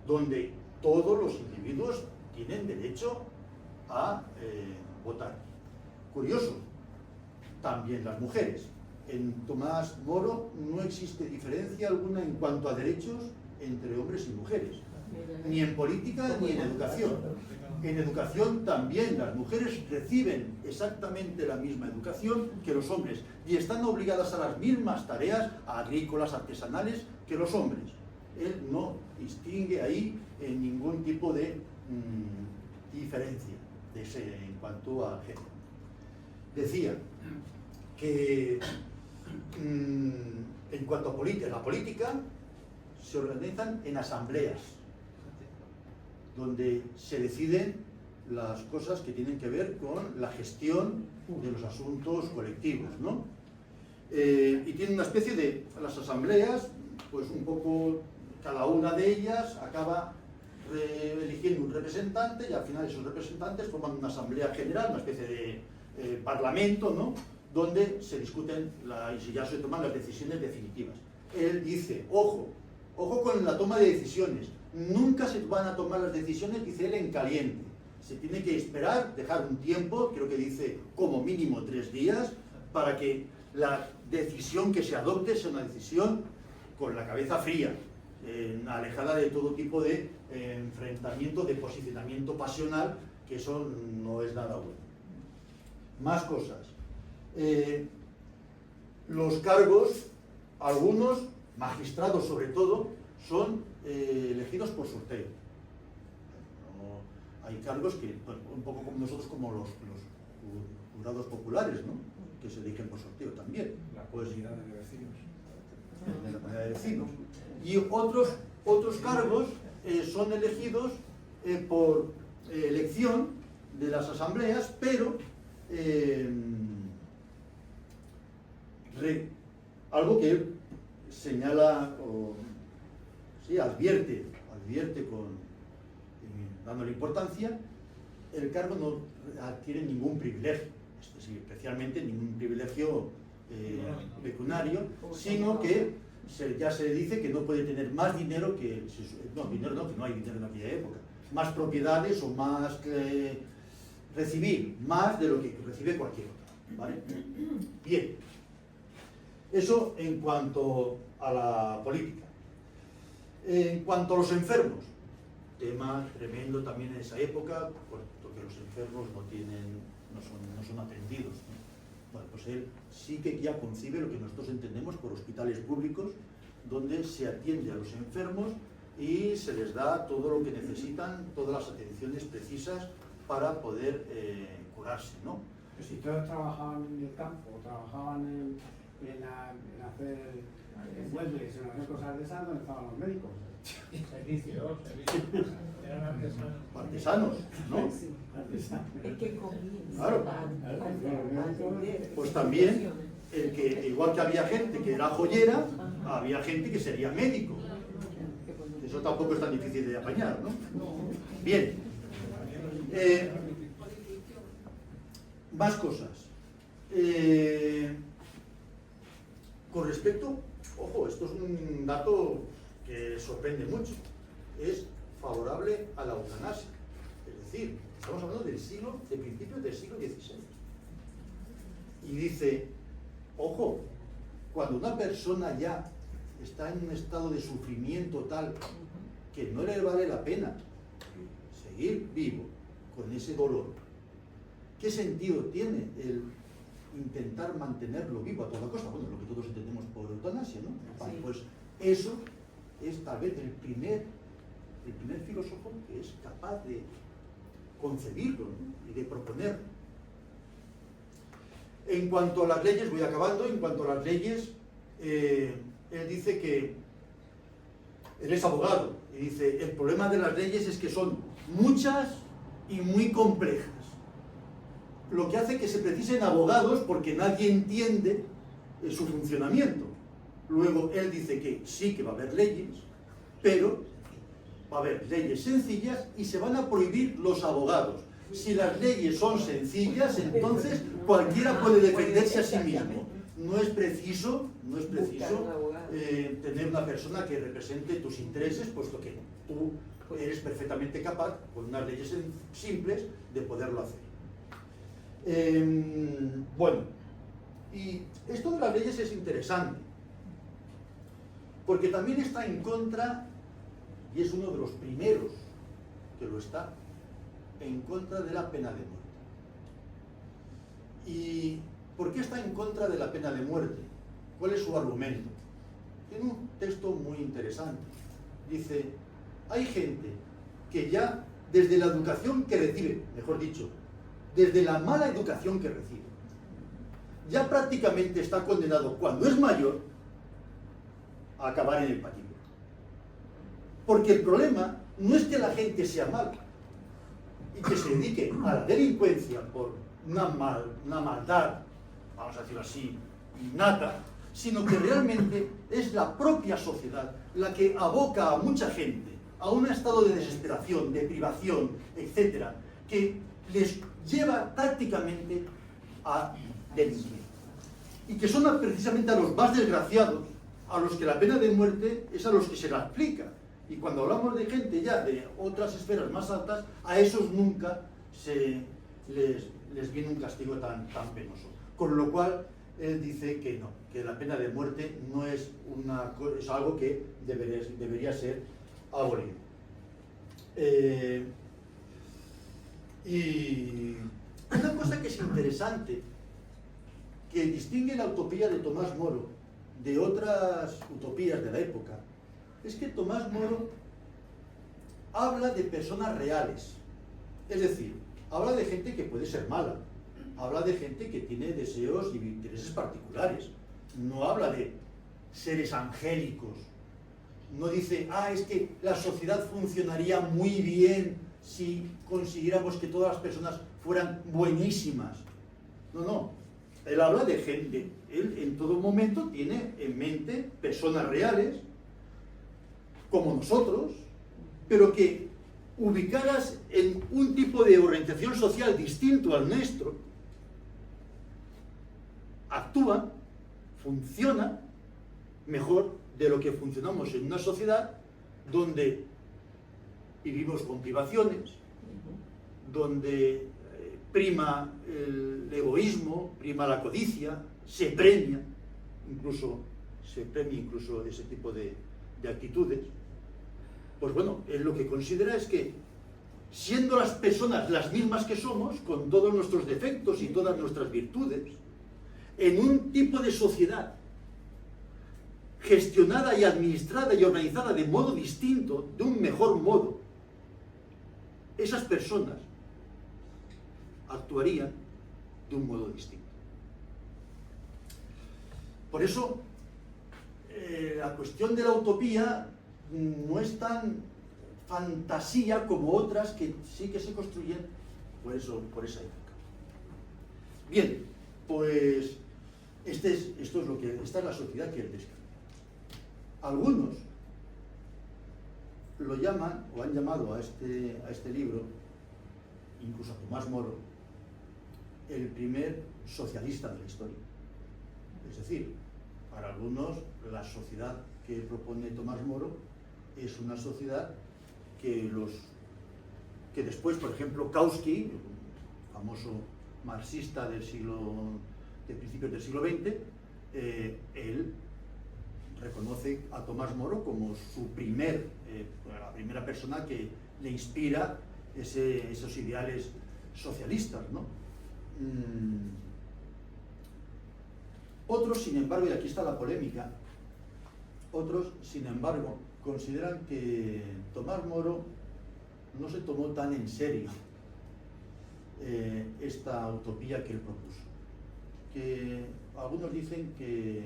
donde todos los individuos tienen derecho a votar. Curioso, también las mujeres. En Tomás Moro no existe diferencia alguna en cuanto a derechos entre hombres y mujeres, ni en política ni en educación. En educación también las mujeres reciben exactamente la misma educación que los hombres y están obligadas a las mismas tareas agrícolas, artesanales, que los hombres. Él no distingue ahí en ningún tipo de diferencia en cuanto a género. Decía que en cuanto a la política se organizan en asambleas, donde se deciden las cosas que tienen que ver con la gestión de los asuntos colectivos, ¿no? Y tienen una especie de las asambleas, pues un poco, cada una de ellas acaba eligiendo un representante y al final esos representantes forman una asamblea general, una especie de parlamento, ¿no? Donde se discuten y ya se toman las decisiones definitivas. Él dice, ojo con la toma de decisiones. Nunca se van a tomar las decisiones, dice él, en caliente. Se tiene que esperar, dejar un tiempo, creo que dice como mínimo 3 días, para que la decisión que se adopte sea una decisión con la cabeza fría, alejada de todo tipo de enfrentamiento, de posicionamiento pasional, que eso no es nada bueno. Más cosas. Los cargos, algunos, magistrados sobre todo, son elegidos por sorteo. No, hay cargos que, bueno, un poco como nosotros, como los jurados populares, ¿no? Que se eligen por sorteo también. La comunidad de vecinos. De la comunidad de vecinos. Y otros cargos son elegidos por elección de las asambleas, pero algo que él señala o sí, advierte dándole importancia, el cargo no adquiere ningún privilegio, especialmente ningún privilegio pecuniario, sino que ya se le dice que no puede tener más dinero que no hay dinero en aquella época, más propiedades o más que recibir más de lo que recibe cualquier otro, ¿vale? Bien, eso en cuanto a la política. En cuanto a los enfermos, tema tremendo también en esa época, porque los enfermos no son atendidos, ¿no? Bueno, pues él sí que ya concibe lo que nosotros entendemos por hospitales públicos, donde se atiende a los enfermos y se les da todo lo que necesitan, todas las atenciones precisas para poder curarse, ¿no? Pero si todos trabajaban en el campo, trabajaban en hacer muebles, en hacer cosas de esas, donde estaban los médicos. Servicios. Eran artesanos. Artesanos, ¿no? Es que comienza Claro. a atender. Pues también, igual que había gente que era joyera, había gente que sería médico. Eso tampoco es tan difícil de apañar, ¿no? Bien. Más cosas. Con respecto, ojo, esto es un dato que sorprende mucho, es favorable a la eutanasia. Es decir, estamos hablando de principios del siglo XVI. Y dice, ojo, cuando una persona ya está en un estado de sufrimiento tal que no le vale la pena seguir vivo con ese dolor, ¿qué sentido tiene el intentar mantenerlo vivo a toda costa? Bueno, lo que todos entendemos por eutanasia, ¿no? Vale, pues eso es tal vez el primer filósofo que es capaz de concebirlo, ¿no? Y de proponerlo. En cuanto a las leyes, voy acabando, en cuanto a las leyes, él dice que él es abogado, y dice, el problema de las leyes es que son muchas y muy complejas, lo que hace que se precisen abogados porque nadie entiende su funcionamiento. Luego él dice que sí que va a haber leyes, pero va a haber leyes sencillas y se van a prohibir los abogados. Si las leyes son sencillas, entonces cualquiera puede defenderse a sí mismo. No es preciso tener una persona que represente tus intereses, puesto que tú eres perfectamente capaz, con unas leyes simples, de poderlo hacer. Bueno, y esto de las leyes es interesante, porque también está en contra, y es uno de los primeros que lo está, en contra de la pena de muerte. ¿Y por qué está en contra de la pena de muerte? ¿Cuál es su argumento? Tiene un texto muy interesante. Dice, hay gente que ya desde la educación que recibe, mejor dicho, desde la mala educación que recibe, ya prácticamente está condenado cuando es mayor a acabar en el patíbulo. Porque el problema no es que la gente sea mala y que se dedique a la delincuencia por una maldad, vamos a decirlo así, innata, sino que realmente es la propia sociedad la que aboca a mucha gente a un estado de desesperación, de privación, etcétera, que les lleva tácticamente a delinquir. Y que son precisamente a los más desgraciados a los que la pena de muerte es a los que se la aplica. Y cuando hablamos de gente ya de otras esferas más altas, a esos nunca les viene un castigo tan penoso. Con lo cual, él dice que no, que la pena de muerte no es algo que debería ser abolido. Y una cosa que es interesante, que distingue la utopía de Tomás Moro de otras utopías de la época, es que Tomás Moro habla de personas reales, es decir, habla de gente que puede ser mala, habla de gente que tiene deseos y intereses particulares, no habla de seres angélicos, no dice, es que la sociedad funcionaría muy bien si consiguiéramos que todas las personas fueran buenísimas. No, él habla de gente, él en todo momento tiene en mente personas reales, como nosotros, pero que ubicadas en un tipo de organización social distinto al nuestro, actúan, funcionan mejor de lo que funcionamos en una sociedad donde vivimos con privaciones, donde prima el egoísmo, prima la codicia, se premia incluso ese tipo de actitudes. Pues bueno, él lo que considera es que, siendo las personas las mismas que somos, con todos nuestros defectos y todas nuestras virtudes, en un tipo de sociedad gestionada y administrada y organizada de modo distinto, de un mejor modo, esas personas actuarían de un modo distinto. Por eso, la cuestión de la utopía no es tan fantasía como otras que sí que se construyen por esa época. Bien, pues esta es la sociedad que él describe. Algunos lo llaman, o han llamado a este libro, incluso a Tomás Moro, el primer socialista de la historia. Es decir, para algunos la sociedad que propone Tomás Moro es una sociedad que después, por ejemplo, Kautsky, famoso marxista de principios del siglo XX, él reconoce a Tomás Moro como la primera persona que le inspira esos ideales socialistas, ¿no? Otros, sin embargo, y aquí está la polémica, otros, sin embargo, consideran que Tomás Moro no se tomó tan en serio esta utopía que él propuso. Que algunos dicen que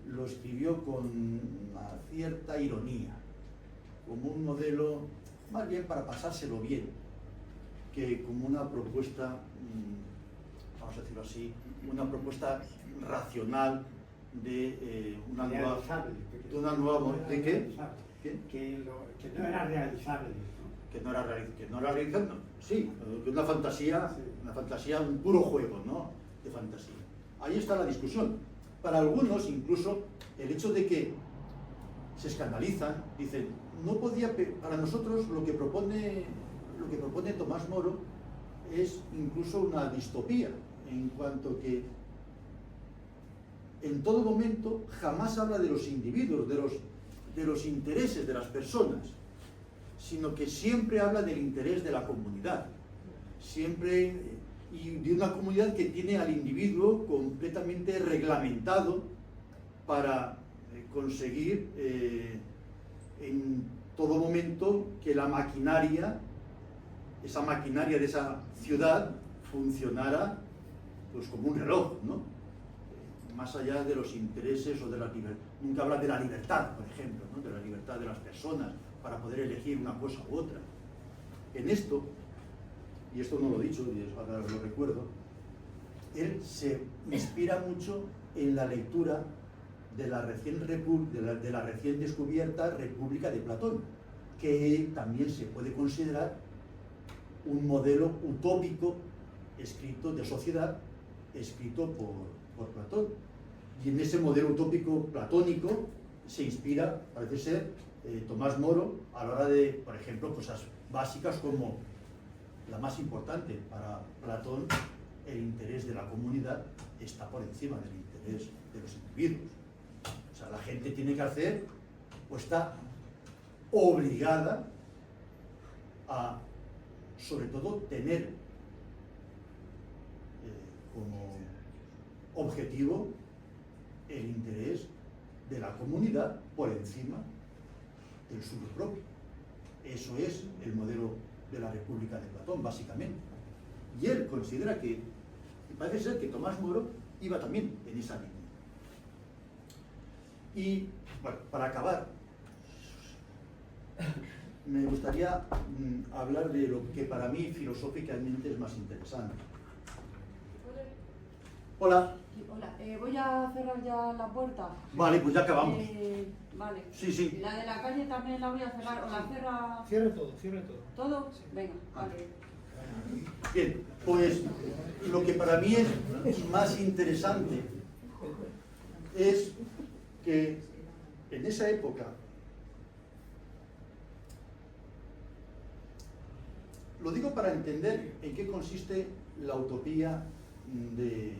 lo escribió con una cierta ironía, como un modelo más bien para pasárselo bien, que como una propuesta, vamos a decirlo así, una propuesta racional de una nueva... ¿De qué? Que no era realizable. Que no era realizable, no. Sí, una fantasía, un puro juego, ¿no? De fantasía. Ahí está la discusión. Para algunos, incluso, el hecho de que se escandalizan, dicen, no podía, para nosotros lo que propone Tomás Moro es incluso una distopía, en cuanto que en todo momento jamás habla de los individuos, de los intereses de las personas, sino que siempre habla del interés de la comunidad, siempre, y de una comunidad que tiene al individuo completamente reglamentado para conseguir en todo momento que la maquinaria, esa maquinaria de esa ciudad funcionara pues como un reloj, ¿no? Más allá de los intereses o de la libertad. Nunca habla de la libertad, por ejemplo, ¿no? De la libertad de las personas para poder elegir una cosa u otra. En esto, y esto no lo he dicho, y ahora lo recuerdo, él se inspira mucho en la lectura de la recién descubierta República de Platón, que también se puede considerar un modelo utópico escrito de sociedad, escrito por Platón. Y en ese modelo utópico platónico se inspira, parece ser, Tomás Moro a la hora de, por ejemplo, cosas básicas como la más importante para Platón, el interés de la comunidad está por encima del interés de los individuos. O sea, la gente tiene que hacer, o está obligada a, sobre todo, tener como objetivo el interés de la comunidad por encima del suyo propio. Eso es el modelo de la República de Platón, básicamente. Y él considera que, y parece ser que Tomás Moro iba también en esa línea. Y, bueno, para acabar, me gustaría hablar de lo que para mí filosóficamente es más interesante. Hola. Hola, voy a cerrar ya la puerta. Vale, pues ya acabamos. Vale. Sí, sí. La de la calle también la voy a cerrar, o la cierra... Cierre todo, cierre todo. ¿Todo? Venga, vale. Bien, pues lo que para mí es más interesante es que en esa época lo digo para entender en qué consiste la utopía de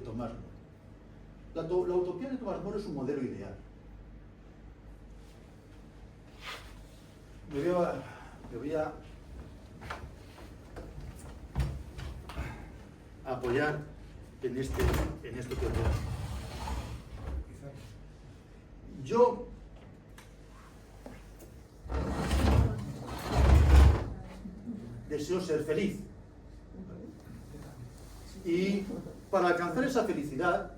Tomás Moro. La utopía de Tomás Moro es un modelo ideal. Me voy a apoyar en esto que veo. Yo deseo ser feliz. Y para alcanzar esa felicidad,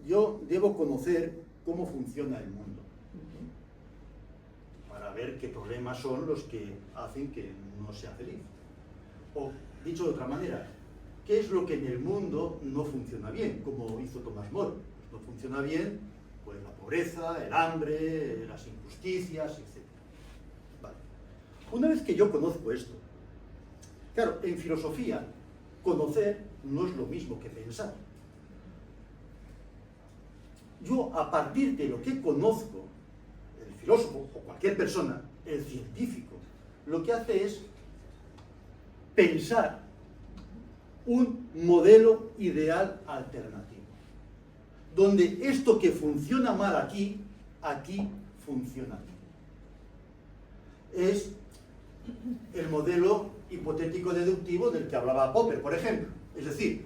yo debo conocer cómo funciona el mundo para ver qué problemas son los que hacen que no sea feliz. O, dicho de otra manera, ¿qué es lo que en el mundo no funciona bien? Como hizo Tomás More. No funciona bien, pues la pobreza, el hambre, las injusticias, etc. Vale. Una vez que yo conozco esto, claro, en filosofía, conocer no es lo mismo que pensar. Yo, a partir de lo que conozco, el filósofo o cualquier persona, el científico, lo que hace es pensar un modelo ideal alternativo, donde esto que funciona mal aquí, aquí funciona bien. Es el modelo hipotético deductivo del que hablaba Popper, por ejemplo. Es decir,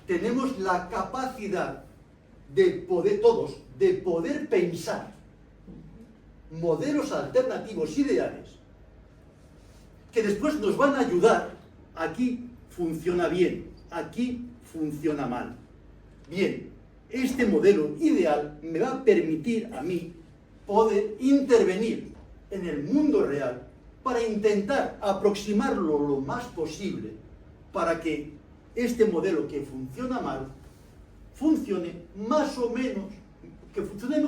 tenemos la capacidad de poder, todos, de poder pensar modelos alternativos ideales que después nos van a ayudar. Aquí funciona bien, aquí funciona mal. Bien, este modelo ideal me va a permitir a mí poder intervenir en el mundo real para intentar aproximarlo lo más posible para que este modelo que funciona mal funcione más o menos, que funcione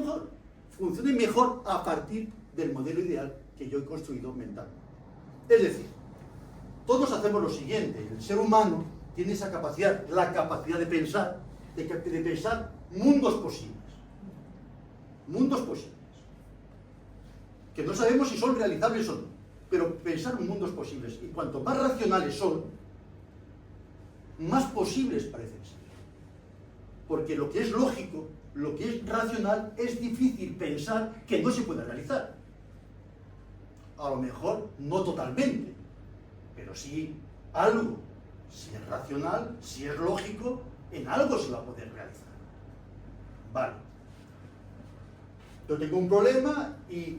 mejor a partir del modelo ideal que yo he construido mentalmente. Es decir, todos hacemos lo siguiente: el ser humano tiene esa capacidad, la capacidad de pensar, de pensar mundos posibles, que no sabemos si son realizables o no, pero pensar mundos posibles, y cuanto más racionales son, más posibles parecen ser. Porque lo que es lógico, lo que es racional, es difícil pensar que no se pueda realizar. A lo mejor no totalmente, pero sí algo. Si es racional, si es lógico, en algo se va a poder realizar. Vale. Yo tengo un problema y,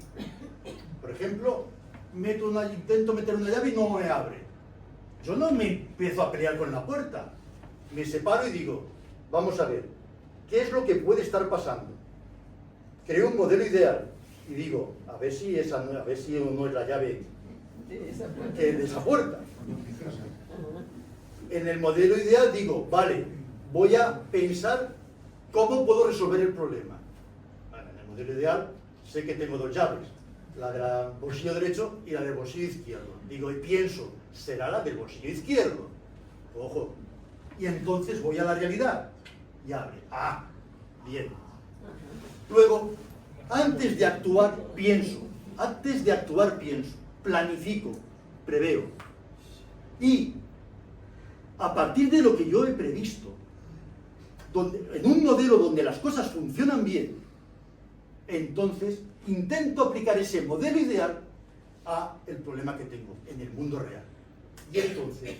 por ejemplo, intento meter una llave y no me abre. Yo no me empiezo a pelear con la puerta. Me separo y digo, vamos a ver, ¿qué es lo que puede estar pasando? Creo un modelo ideal y digo, a ver si no es la llave de esa puerta. En el modelo ideal digo, vale, voy a pensar cómo puedo resolver el problema. Bueno, en el modelo ideal sé que tengo dos llaves, la del bolsillo derecho y la del bolsillo izquierdo. Digo, y pienso, será la del bolsillo izquierdo. Ojo. Y entonces voy a la realidad y abre. Ah, bien. Luego, antes de actuar, pienso. Planifico, preveo. Y a partir de lo que yo he previsto, en un modelo donde las cosas funcionan bien, entonces intento aplicar ese modelo ideal a el problema que tengo en el mundo real. Y entonces,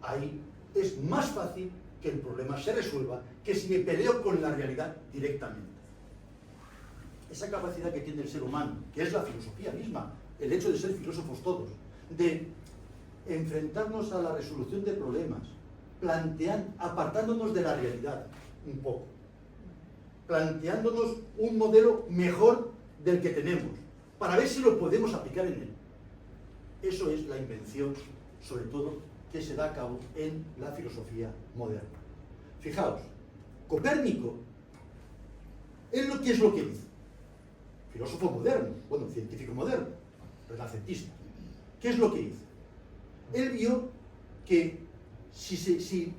ahí es más fácil que el problema se resuelva que si me peleo con la realidad directamente. Esa capacidad que tiene el ser humano, que es la filosofía misma, el hecho de ser filósofos todos, de enfrentarnos a la resolución de problemas, apartándonos de la realidad un poco, planteándonos un modelo mejor del que tenemos, para ver si lo podemos aplicar en él. Eso es la invención, sobre todo, que se da a cabo en la filosofía moderna. Fijaos, Copérnico, ¿qué es lo que hizo? Filósofo moderno, bueno, científico moderno, renacentista. ¿Qué es lo que hizo? Él vio que si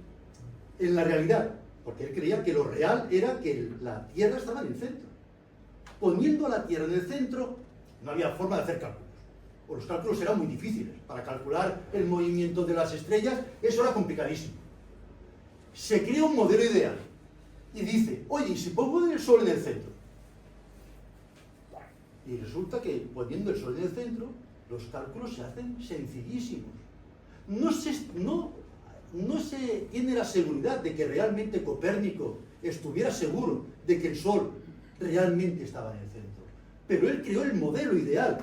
en la realidad, porque él creía que lo real era que la Tierra estaba en el centro. Poniendo a la Tierra en el centro, no había forma de hacer cálculos. O los cálculos eran muy difíciles. Para calcular el movimiento de las estrellas, eso era complicadísimo. Se crea un modelo ideal y dice, oye, ¿y si pongo el Sol en el centro? Y resulta que poniendo el Sol en el centro, los cálculos se hacen sencillísimos. No se tiene la seguridad de que realmente Copérnico estuviera seguro de que el Sol realmente estaba en el centro. Pero él creó el modelo ideal.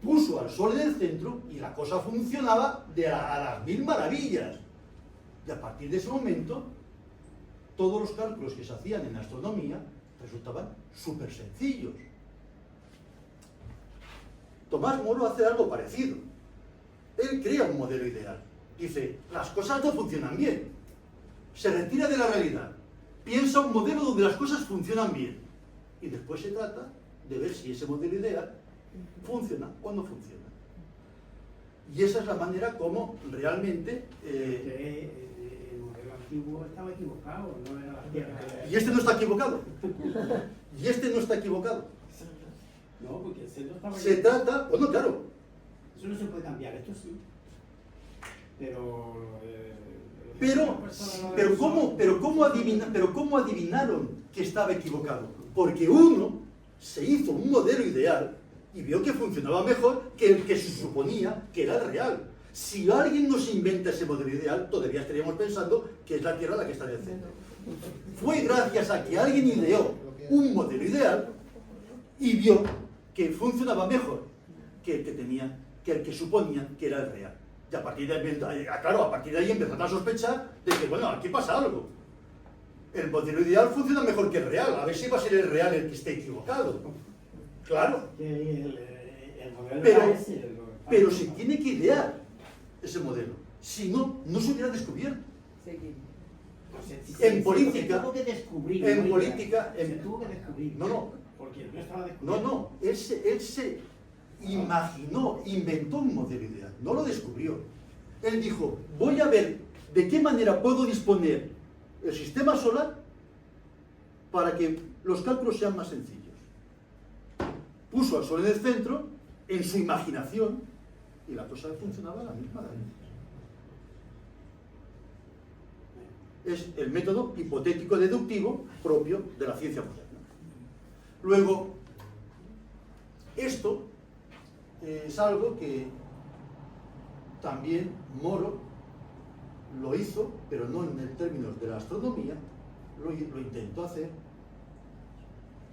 Puso al Sol en el centro y la cosa funcionaba a las mil maravillas. Y a partir de ese momento, todos los cálculos que se hacían en astronomía resultaban súper sencillos. Tomás Moro hace algo parecido. Él crea un modelo ideal. Dice, las cosas no funcionan bien. Se retira de la realidad. Piensa un modelo donde las cosas funcionan bien. Y después se trata de ver si ese modelo ideal funciona o no funciona. Y esa es la manera como realmente... El modelo antiguo estaba equivocado, no era la Tierra. Y este no está equivocado. Y este no está equivocado. No, porque el centro estaba Se trata... Bueno, claro. Eso no se puede cambiar, esto sí. Pero... ¿cómo adivinaron que estaba equivocado? Porque uno se hizo un modelo ideal y vio que funcionaba mejor que el que se suponía que era el real. Si alguien nos inventa ese modelo ideal, todavía estaríamos pensando que es la Tierra la que está en el centro. Fue gracias a que alguien ideó un modelo ideal y vio que funcionaba mejor que el que suponía que era el real. Y a partir de ahí empezaron a sospechar de que, bueno, aquí pasa algo. El modelo ideal funciona mejor que el real. A ver si va a ser el real el que esté equivocado. Claro. Pero se tiene que idear ese modelo. Si no, no se hubiera descubierto. En política... Se tuvo que descubrir. En ¿no? política... Se tuvo que descubrir. No. Porque no estaba descubierto. No. Él se imaginó, inventó un modelo ideal. No lo descubrió. Él dijo, voy a ver de qué manera puedo disponer el sistema solar para que los cálculos sean más sencillos. Puso al Sol en el centro, en su imaginación, y la cosa funcionaba a la misma vez. Es el método hipotético deductivo propio de la ciencia moderna. Luego, esto es algo que también Moro lo hizo, pero no en términos de la astronomía, lo intentó hacer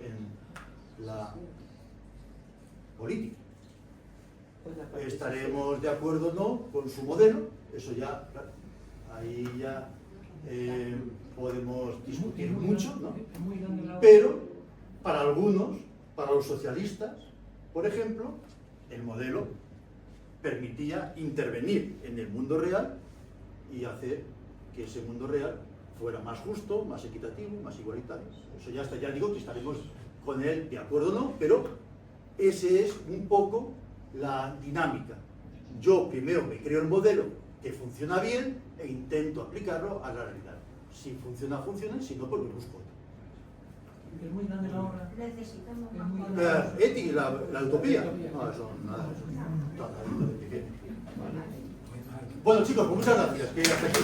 en la política. Estaremos de acuerdo o no con su modelo, eso ya, ahí ya podemos discutir mucho, ¿no? Pero para algunos, para los socialistas, por ejemplo, el modelo permitía intervenir en el mundo real y hacer que ese mundo real fuera más justo, más equitativo, más igualitario. Eso ya está, ya digo que estaremos con él de acuerdo o no, pero ese es un poco la dinámica. Yo primero me creo el modelo que funciona bien e intento aplicarlo a la realidad. Si funciona, funciona, y si no, pues lo busco. Es muy grande la obra. Necesitamos Es muy más grande. Ética, la utopía. No, eso nada. Totalmente de pie. Bueno, chicos, pues muchas gracias. Que hasta aquí.